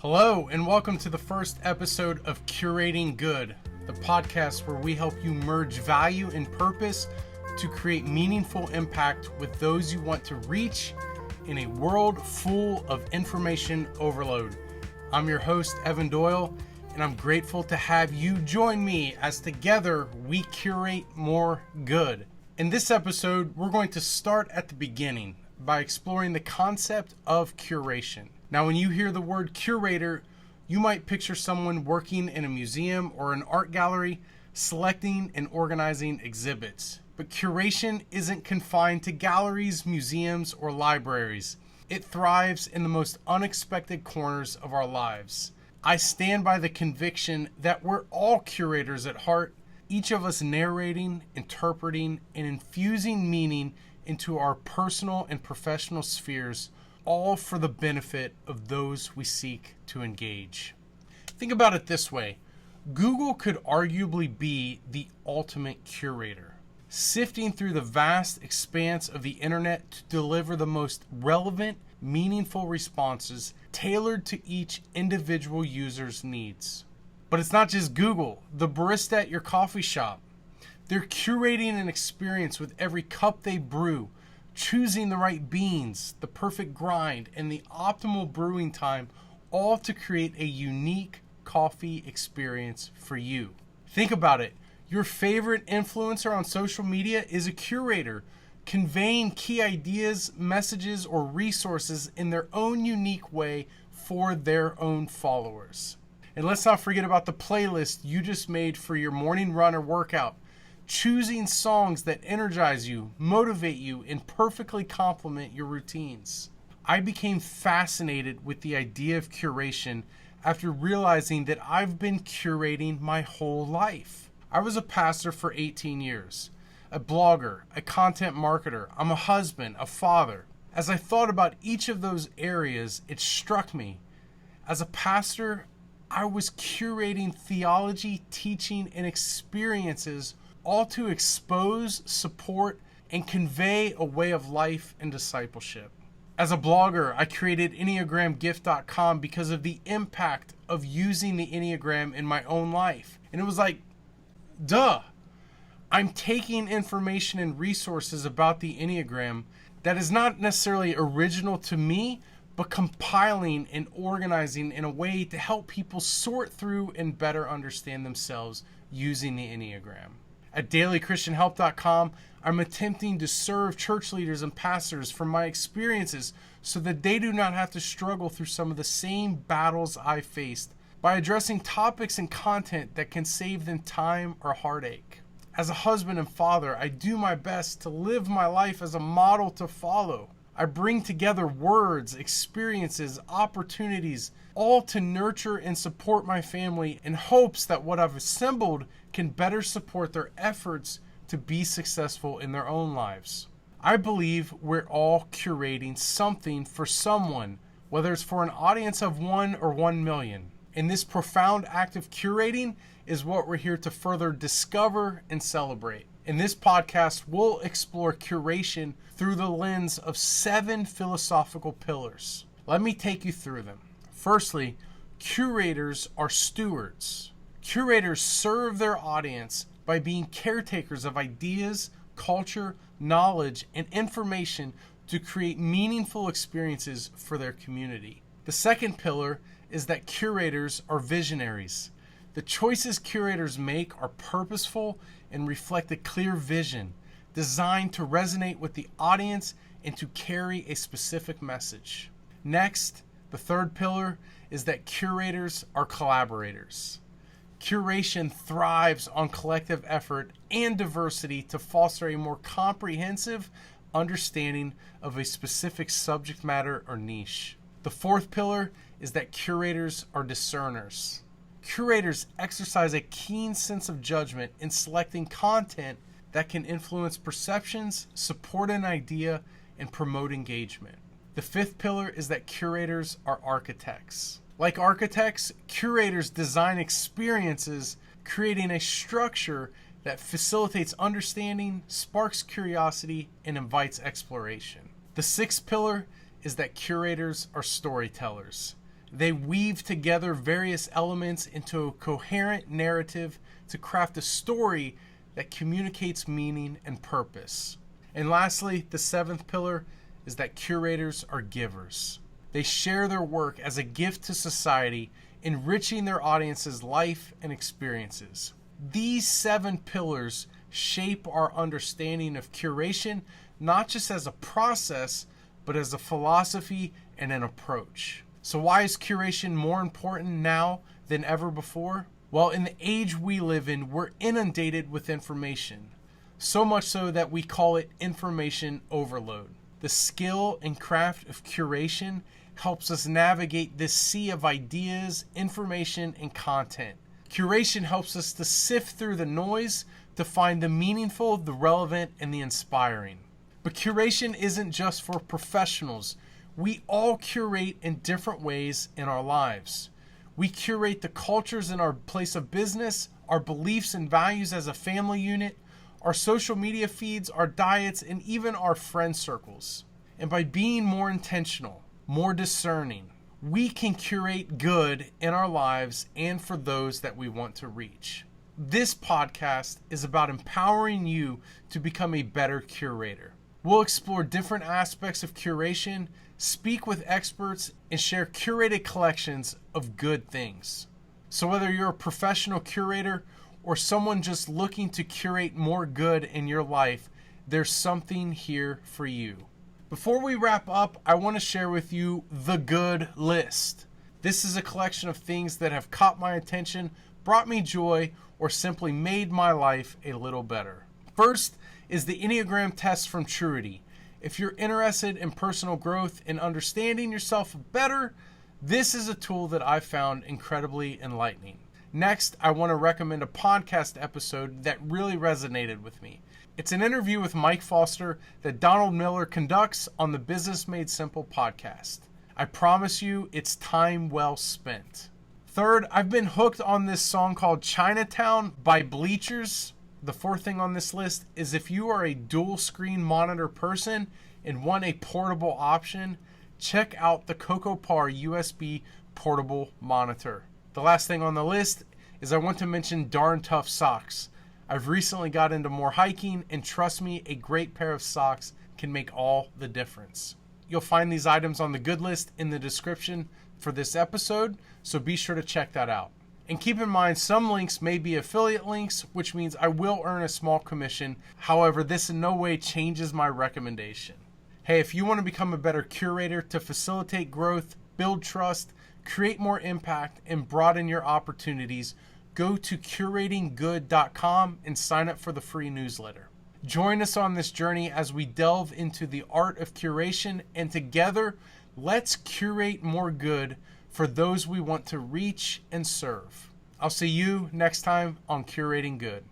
Hello, and welcome to the first episode of Curating Good, the podcast where we help you merge value and purpose to create meaningful impact with those you want to reach in a world full of information overload. I'm your host, Evan Doyle, and I'm grateful to have you join me as together we curate more good. In this episode, we're going to start at the beginning by exploring the concept of curation. Now, when you hear the word curator, you might picture someone working in a museum or an art gallery, selecting and organizing exhibits. But curation isn't confined to galleries, museums, or libraries. It thrives in the most unexpected corners of our lives. I stand by the conviction that we're all curators at heart, each of us narrating, interpreting, and infusing meaning into our personal and professional spheres, all for the benefit of those we seek to engage. Think about it this way. Google could arguably be the ultimate curator, sifting through the vast expanse of the internet to deliver the most relevant, meaningful responses tailored to each individual user's needs. But it's not just Google. The barista at your coffee shop, they're curating an experience with every cup they brew, choosing the right beans, the perfect grind, and the optimal brewing time, all to create a unique coffee experience for you. Think about it. Your favorite influencer on social media is a curator, conveying key ideas, messages, or resources in their own unique way for their own followers. And let's not forget about the playlist you just made for your morning run or workout. Choosing songs that energize you, motivate you, and perfectly complement your routines. I became fascinated with the idea of curation after realizing that I've been curating my whole life. I was a pastor for 18 years, a blogger, a content marketer. I'm a husband, a father. As I thought about each of those areas, it struck me. As a pastor, I was curating theology, teaching, and experiences, all to expose, support, and convey a way of life and discipleship. As a blogger, I created EnneagramGift.com because of the impact of using the Enneagram in my own life. And it was like, duh. I'm taking information and resources about the Enneagram that is not necessarily original to me, but compiling and organizing in a way to help people sort through and better understand themselves using the Enneagram. At dailychristianhelp.com, I'm attempting to serve church leaders and pastors from my experiences so that they do not have to struggle through some of the same battles I faced by addressing topics and content that can save them time or heartache. As a husband and father, I do my best to live my life as a model to follow. I bring together words, experiences, opportunities, all to nurture and support my family in hopes that what I've assembled can better support their efforts to be successful in their own lives. I believe we're all curating something for someone, whether it's for an audience of 1 or 1 million. And this profound act of curating is what we're here to further discover and celebrate. In this podcast, we'll explore curation through the lens of 7 philosophical pillars. Let me take you through them. Firstly, curators are stewards. Curators serve their audience by being caretakers of ideas, culture, knowledge, and information to create meaningful experiences for their community. The second pillar is that curators are visionaries. The choices curators make are purposeful and reflect a clear vision, designed to resonate with the audience and to carry a specific message. Next, the third pillar is that curators are collaborators. Curation thrives on collective effort and diversity to foster a more comprehensive understanding of a specific subject matter or niche. The fourth pillar is that curators are discerners. Curators exercise a keen sense of judgment in selecting content that can influence perceptions, support an idea, and promote engagement. The fifth pillar is that curators are architects. Like architects, curators design experiences, creating a structure that facilitates understanding, sparks curiosity, and invites exploration. The sixth pillar is that curators are storytellers. They weave together various elements into a coherent narrative to craft a story that communicates meaning and purpose. And lastly, the seventh pillar is that curators are givers. They share their work as a gift to society, enriching their audience's life and experiences. These 7 pillars shape our understanding of curation, not just as a process, but as a philosophy and an approach. So why is curation more important now than ever before? Well, in the age we live in, we're inundated with information. So much so that we call it information overload. The skill and craft of curation helps us navigate this sea of ideas, information, and content. Curation helps us to sift through the noise to find the meaningful, the relevant, and the inspiring. But curation isn't just for professionals. We all curate in different ways in our lives. We curate the cultures in our place of business, our beliefs and values as a family unit, our social media feeds, our diets, and even our friend circles. And by being more intentional, more discerning, we can curate good in our lives and for those that we want to reach. This podcast is about empowering you to become a better curator. We'll explore different aspects of curation, speak with experts, and share curated collections of good things. So whether you're a professional curator or someone just looking to curate more good in your life, there's something here for you. Before we wrap up, I want to share with you the good list. This is a collection of things that have caught my attention, brought me joy, or simply made my life a little better. First is the Enneagram test from Truity. If you're interested in personal growth and understanding yourself better, this is a tool that I found incredibly enlightening. Next, I want to recommend a podcast episode that really resonated with me. It's an interview with Mike Foster that Donald Miller conducts on the Business Made Simple podcast. I promise you, it's time well spent. Third, I've been hooked on this song called Chinatown by Bleachers. The fourth thing on this list is if you are a dual screen monitor person and want a portable option, check out the CocoPar USB portable monitor. The last thing on the list is I want to mention Darn Tough socks. I've recently got into more hiking, and trust me, a great pair of socks can make all the difference. You'll find these items on the good list in the description for this episode, so be sure to check that out. And keep in mind, some links may be affiliate links, which means I will earn a small commission. However, this in no way changes my recommendation. Hey, if you want to become a better curator to facilitate growth, build trust, create more impact, and broaden your opportunities, go to curatinggood.com and sign up for the free newsletter. Join us on this journey as we delve into the art of curation, and together, let's curate more good for those we want to reach and serve. I'll see you next time on Curating Good.